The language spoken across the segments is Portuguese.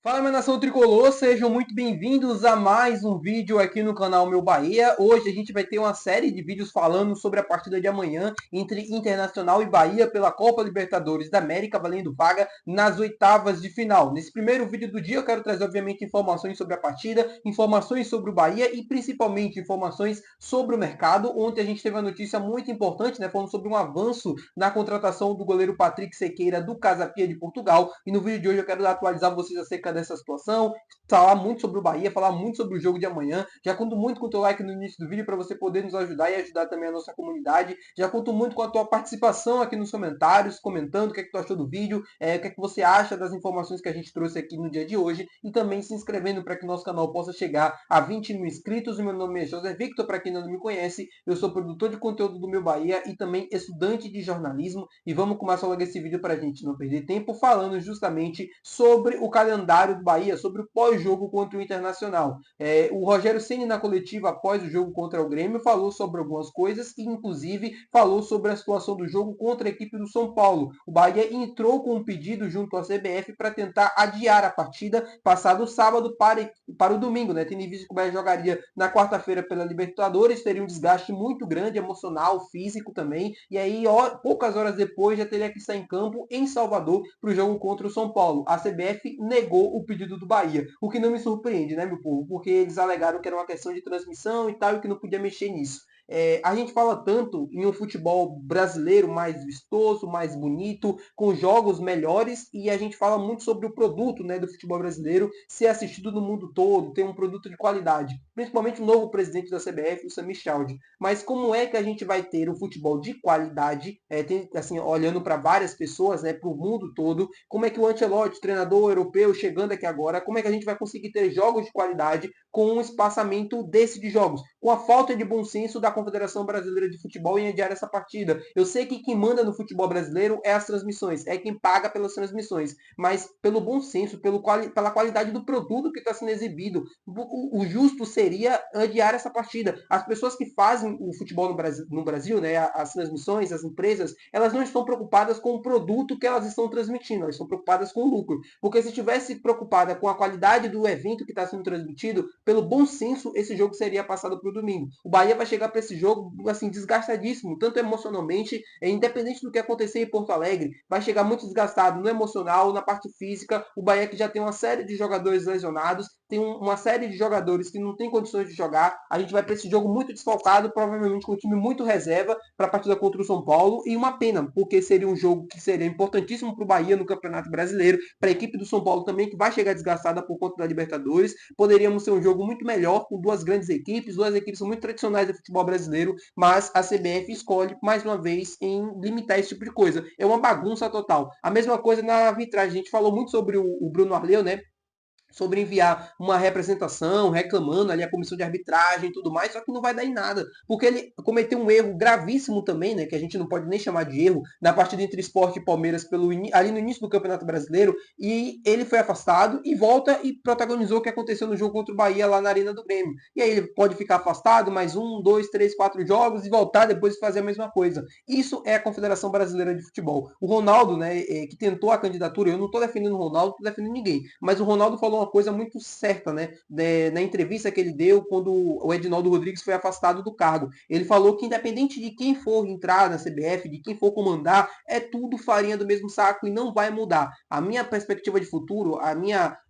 Fala, minha nação tricolor, sejam muito bem-vindos a mais um vídeo aqui no canal Meu Bahia. Hoje a gente vai ter uma série de vídeos falando sobre a partida de amanhã entre Internacional e Bahia pela Copa Libertadores da América, valendo vaga nas oitavas de final. Nesse primeiro vídeo do dia eu quero trazer, obviamente, informações sobre a partida, informações sobre o Bahia e principalmente informações sobre o mercado. Ontem a gente teve uma notícia muito importante, né, falando sobre um avanço na contratação do goleiro Patrick Sequeira do Casa Pia de Portugal. E no vídeo de hoje eu quero atualizar vocês acerca dessa situação, falar muito sobre o Bahia, falar muito sobre o jogo de amanhã. Já conto muito com o teu like no início do vídeo para você poder nos ajudar e ajudar também a nossa comunidade. Já conto muito com a tua participação aqui nos comentários, comentando o que é que tu achou do vídeo, o que é que você acha das informações que a gente trouxe aqui no dia de hoje e também se inscrevendo para que o nosso canal possa chegar a 20 mil inscritos. Meu nome é José Victor, para quem ainda não me conhece, eu sou produtor de conteúdo do Meu Bahia e também estudante de jornalismo. E vamos começar logo esse vídeo para a gente não perder tempo falando justamente sobre o calendário do Bahia, sobre o pós-jogo contra o Internacional. O Rogério Ceni na coletiva após o jogo contra o Grêmio falou sobre algumas coisas e inclusive falou sobre a situação do jogo contra a equipe do São Paulo. O Bahia entrou com um pedido junto à CBF para tentar adiar a partida passado sábado para o domingo, né? Tendo em vista que o Bahia jogaria na quarta-feira pela Libertadores, teria um desgaste muito grande, emocional, físico também, e aí poucas horas depois já teria que estar em campo em Salvador para o jogo contra o São Paulo. A CBF negou o pedido do Bahia, o que não me surpreende, né, meu povo? Porque eles alegaram que era uma questão de transmissão e tal, e que não podia mexer nisso. A gente fala tanto em um futebol brasileiro mais vistoso, mais bonito, com jogos melhores, e a gente fala muito sobre o produto, né, do futebol brasileiro ser assistido no mundo todo, ter um produto de qualidade. Principalmente o novo presidente da CBF, o Sami Chaldi. Mas como é que a gente vai ter um futebol de qualidade, assim, olhando para várias pessoas, né, para o mundo todo, como é que o Ancelotti, treinador europeu, chegando aqui agora, como é que a gente vai conseguir ter jogos de qualidade com um espaçamento desse de jogos? Com a falta de bom senso da Confederação Brasileira de Futebol em adiar essa partida. Eu sei que quem manda no futebol brasileiro é as transmissões, é quem paga pelas transmissões, mas pelo bom senso, pela qualidade do produto que está sendo exibido, o justo seria adiar essa partida. As pessoas que fazem o futebol no Brasil, né, as transmissões, as empresas, elas não estão preocupadas com o produto que elas estão transmitindo, elas estão preocupadas com o lucro. Porque se estivesse preocupada com a qualidade do evento que está sendo transmitido, pelo bom senso, esse jogo seria passado para o domingo. O Bahia vai chegar para esse jogo assim desgastadíssimo, tanto emocionalmente, independente do que acontecer em Porto Alegre, vai chegar muito desgastado no emocional, na parte física. O Bahia que já tem uma série de jogadores lesionados, tem uma série de jogadores que não tem condições de jogar. A gente vai para esse jogo muito desfalcado, provavelmente com um time muito reserva para a partida contra o São Paulo, e uma pena, porque seria um jogo que seria importantíssimo para o Bahia no Campeonato Brasileiro, para a equipe do São Paulo também, que vai chegar desgastada por conta da Libertadores. Poderíamos ter um jogo muito melhor, com duas duas equipes muito tradicionais do futebol brasileiro, mas a CBF escolhe, mais uma vez, em limitar esse tipo de coisa. É uma bagunça total. A mesma coisa na arbitragem. A gente falou muito sobre o Bruno Arleu, né? Sobre enviar uma representação, reclamando ali a comissão de arbitragem e tudo mais, só que não vai dar em nada, porque ele cometeu um erro gravíssimo também, né, que a gente não pode nem chamar de erro, na partida entre Sport e Palmeiras ali no início do Campeonato Brasileiro, e ele foi afastado e volta e protagonizou o que aconteceu no jogo contra o Bahia lá na Arena do Grêmio. E aí ele pode ficar afastado mais um, dois, três, quatro jogos e voltar depois e fazer a mesma coisa. Isso é a Confederação Brasileira de Futebol. O Ronaldo, né, que tentou a candidatura, eu não estou defendendo o Ronaldo, não estou defendendo ninguém, mas o Ronaldo falou uma coisa muito certa, né? Na entrevista que ele deu quando o Edinaldo Rodrigues foi afastado do cargo. Ele falou que independente de quem for entrar na CBF, de quem for comandar, é tudo farinha do mesmo saco e não vai mudar. A minha perspectiva de futuro,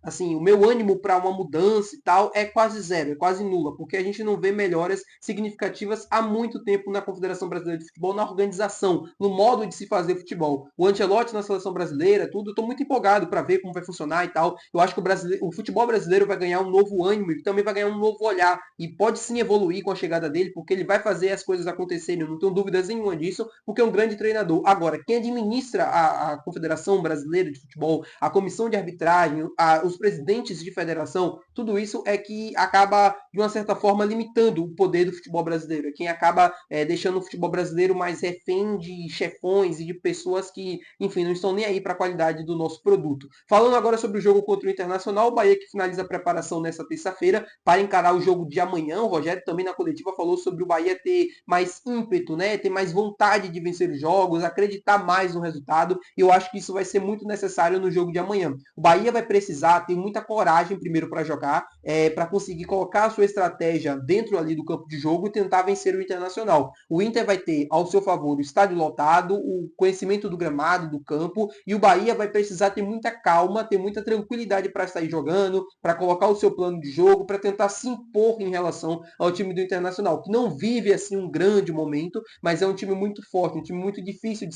assim, o meu ânimo para uma mudança e tal é quase zero, é quase nula, porque a gente não vê melhoras significativas há muito tempo na Confederação Brasileira de Futebol, na organização, no modo de se fazer futebol. O Ancelotti na seleção brasileira, tudo, eu tô muito empolgado para ver como vai funcionar e tal. Eu acho que o futebol brasileiro vai ganhar um novo ânimo e também vai ganhar um novo olhar. E pode sim evoluir com a chegada dele, porque ele vai fazer as coisas acontecerem. Eu não tenho dúvidas nenhuma disso, porque é um grande treinador. Agora, quem administra a Confederação Brasileira de Futebol, a comissão de arbitragem, os presidentes de federação, tudo isso é que acaba, de uma certa forma, limitando o poder do futebol brasileiro. É quem acaba deixando o futebol brasileiro mais refém de chefões e de pessoas que, enfim, não estão nem aí para a qualidade do nosso produto. Falando agora sobre o jogo contra o Internacional, o Bahia que finaliza a preparação nessa terça-feira para encarar o jogo de amanhã. O Rogério também na coletiva falou sobre o Bahia ter mais ímpeto, né? Ter mais vontade de vencer os jogos, acreditar mais no resultado. E eu acho que isso vai ser muito necessário no jogo de amanhã. O Bahia vai precisar ter muita coragem primeiro para jogar, para conseguir colocar a sua estratégia dentro ali do campo de jogo e tentar vencer o Internacional. O Inter vai ter ao seu favor o estádio lotado, o conhecimento do gramado, do campo, e o Bahia vai precisar ter muita calma, ter muita tranquilidade para sair jogando, para colocar o seu plano de jogo, para tentar se impor em relação ao time do Internacional, que não vive assim um grande momento, mas é um time muito forte, um time muito difícil de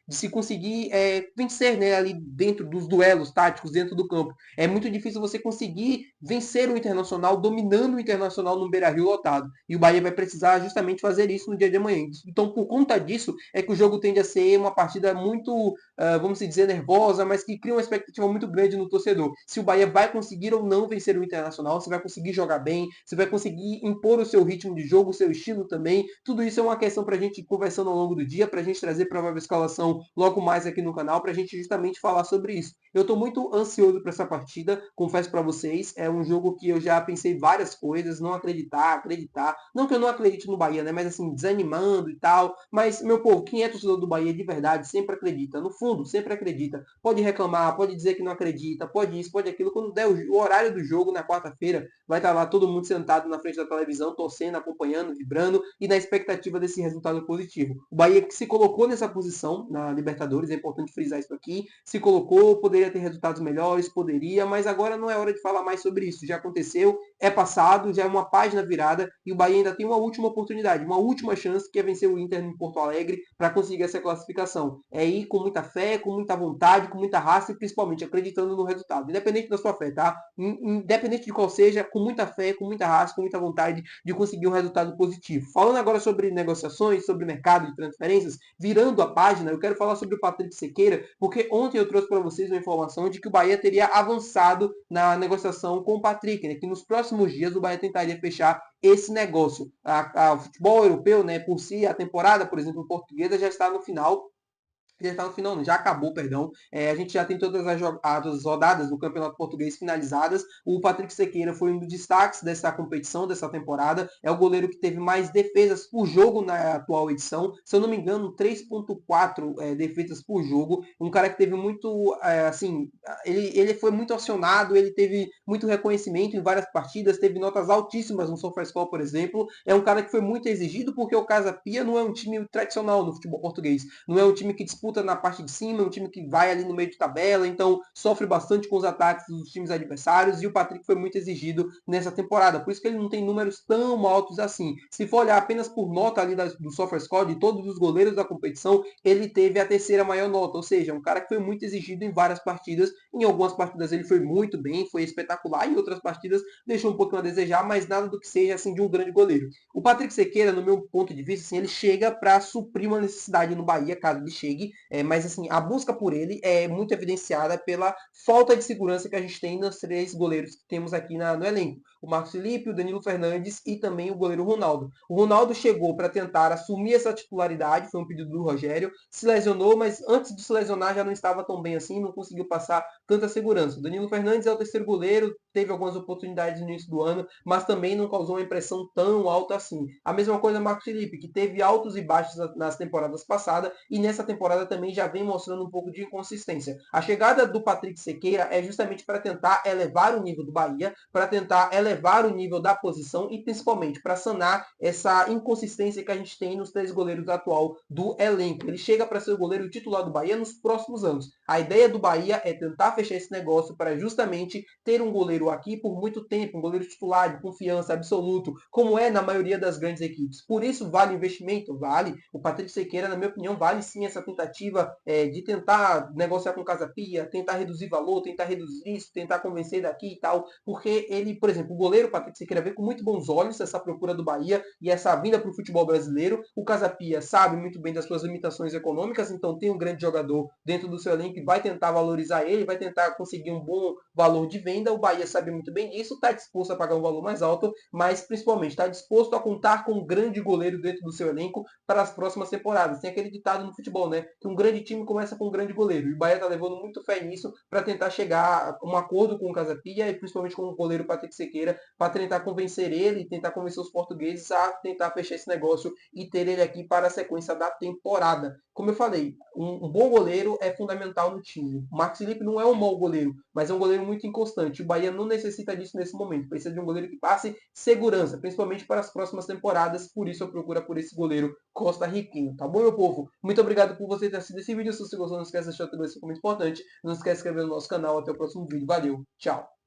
se conseguir vencer, né, ali dentro dos duelos táticos dentro do campo. É muito difícil você conseguir vencer o Internacional dominando o Internacional no Beira-Rio lotado. E o Bahia vai precisar justamente fazer isso no dia de amanhã. Então, por conta disso, é que o jogo tende a ser uma partida muito, vamos dizer, nervosa, mas que cria uma expectativa muito grande no torcedor. Se o Bahia vai conseguir ou não vencer o Internacional, se vai conseguir jogar bem, se vai conseguir impor o seu ritmo de jogo, o seu estilo também. Tudo isso é uma questão para a gente ir conversando ao longo do dia, para a gente trazer provável escalação logo mais aqui no canal, para a gente justamente falar sobre isso. Eu estou muito ansioso para essa partida, confesso para vocês. É um jogo que eu já pensei várias coisas, não acreditar, acreditar. Não que eu não acredite no Bahia, né? Mas assim, desanimando e tal. Mas, meu povo, quem é torcedor do Bahia de verdade sempre acredita. No fundo, sempre acredita. Pode reclamar, pode dizer que não acredita, pode isso, pode aquilo. Quando der o horário do jogo, na quarta-feira, vai estar lá todo mundo sentado na frente da televisão, torcendo, acompanhando, vibrando e na expectativa desse resultado positivo. O Bahia que se colocou nessa posição na Libertadores, é importante frisar isso aqui, se colocou, poderia ter resultados melhores, poderia, mas agora não é hora de falar mais sobre isso. Já aconteceu, é passado, já é uma página virada e o Bahia ainda tem uma última oportunidade, uma última chance, que é vencer o Inter em Porto Alegre para conseguir essa classificação. É ir com muita fé, com muita vontade, com muita raça e principalmente acreditando no resultado. Independente da sua fé, tá? Independente de qual seja, com muita fé, com muita raça, com muita vontade de conseguir um resultado positivo. Falando agora sobre negociações, sobre mercado de transferências, virando a página, eu quero falar sobre o Patrick Sequeira, porque ontem eu trouxe para vocês uma informação de que o Bahia teria avançado na negociação com o Patrick, né, que nos próximos dias o Bahia tentaria fechar esse negócio. O futebol europeu, né, por si, a temporada, por exemplo, portuguesa já está no final, já está no final, não, já acabou, perdão. A gente já tem todas as rodadas do Campeonato Português finalizadas. O Patrick Sequeira foi um dos destaques dessa competição, dessa temporada. É o goleiro que teve mais defesas por jogo na atual edição. Se eu não me engano, 3,4 defesas por jogo. Um cara que teve muito, assim, ele foi muito acionado, ele teve muito reconhecimento em várias partidas, teve notas altíssimas no SofaScore, por exemplo. É um cara que foi muito exigido porque o Casa Pia não é um time tradicional no futebol português. Não é um time que disputa na parte de cima, é um time que vai ali no meio de tabela, então sofre bastante com os ataques dos times adversários, e o Patrick foi muito exigido nessa temporada, por isso que ele não tem números tão altos assim. Se for olhar apenas por nota ali do SofaScore, de todos os goleiros da competição, ele teve a terceira maior nota, ou seja, um cara que foi muito exigido em várias partidas. Em algumas partidas ele foi muito bem, foi espetacular, em outras partidas deixou um pouquinho a desejar, mas nada do que seja assim de um grande goleiro. O Patrick Sequeira, no meu ponto de vista, assim, ele chega para suprir uma necessidade no Bahia, caso ele chegue. Mas assim, a busca por ele é muito evidenciada pela falta de segurança que a gente tem nos três goleiros que temos aqui no elenco. O Marcos Felipe, o Danilo Fernandes e também o goleiro Ronaldo. O Ronaldo chegou para tentar assumir essa titularidade, foi um pedido do Rogério, se lesionou, mas antes de se lesionar já não estava tão bem assim, não conseguiu passar tanta segurança. O Danilo Fernandes é o terceiro goleiro, teve algumas oportunidades no início do ano, mas também não causou uma impressão tão alta assim. A mesma coisa o Marcos Felipe, que teve altos e baixos nas temporadas passadas e nessa temporada também já vem mostrando um pouco de inconsistência. A chegada do Patrick Sequeira é justamente para tentar elevar o nível do Bahia, para tentar elevar o nível da posição e principalmente para sanar essa inconsistência que a gente tem nos três goleiros atual do elenco. Ele chega para ser o goleiro titular do Bahia nos próximos anos. A ideia do Bahia é tentar fechar esse negócio para justamente ter um goleiro aqui por muito tempo, um goleiro titular de confiança absoluto, como é na maioria das grandes equipes. Por isso vale o investimento? Vale. O Patrick Sequeira, na minha opinião, vale sim essa tentativa de tentar negociar com Casa Pia, tentar reduzir valor, tentar reduzir isso, tentar convencer daqui e tal, porque ele, por exemplo, o goleiro Patrick Sequeira vê com muito bons olhos essa procura do Bahia e essa vinda para o futebol brasileiro. O Casa Pia sabe muito bem das suas limitações econômicas, então tem um grande jogador dentro do seu elenco e vai tentar valorizar ele, vai tentar conseguir um bom valor de venda. O Bahia sabe muito bem disso, está disposto a pagar um valor mais alto, mas principalmente está disposto a contar com um grande goleiro dentro do seu elenco para as próximas temporadas. Tem aquele ditado no futebol, né? Que um grande time começa com um grande goleiro. E o Bahia está levando muito fé nisso para tentar chegar a um acordo com o Casapia e principalmente com o goleiro Patrick Sequeira para tentar convencer ele e tentar convencer os portugueses a tentar fechar esse negócio e ter ele aqui para a sequência da temporada. Como eu falei, um bom goleiro é fundamental no time. O Marcos Felipe não é um mau goleiro, mas é um goleiro muito inconstante. O Bahia não necessita disso nesse momento. Precisa de um goleiro que passe segurança, principalmente para as próximas temporadas. Por isso eu procuro por esse goleiro costarriquenho. Tá bom, meu povo? Muito obrigado por você ter assistido esse vídeo. Se você gostou, não esquece de deixar o seu comentário muito importante. Não esquece de se inscrever no nosso canal. Até o próximo vídeo. Valeu, tchau!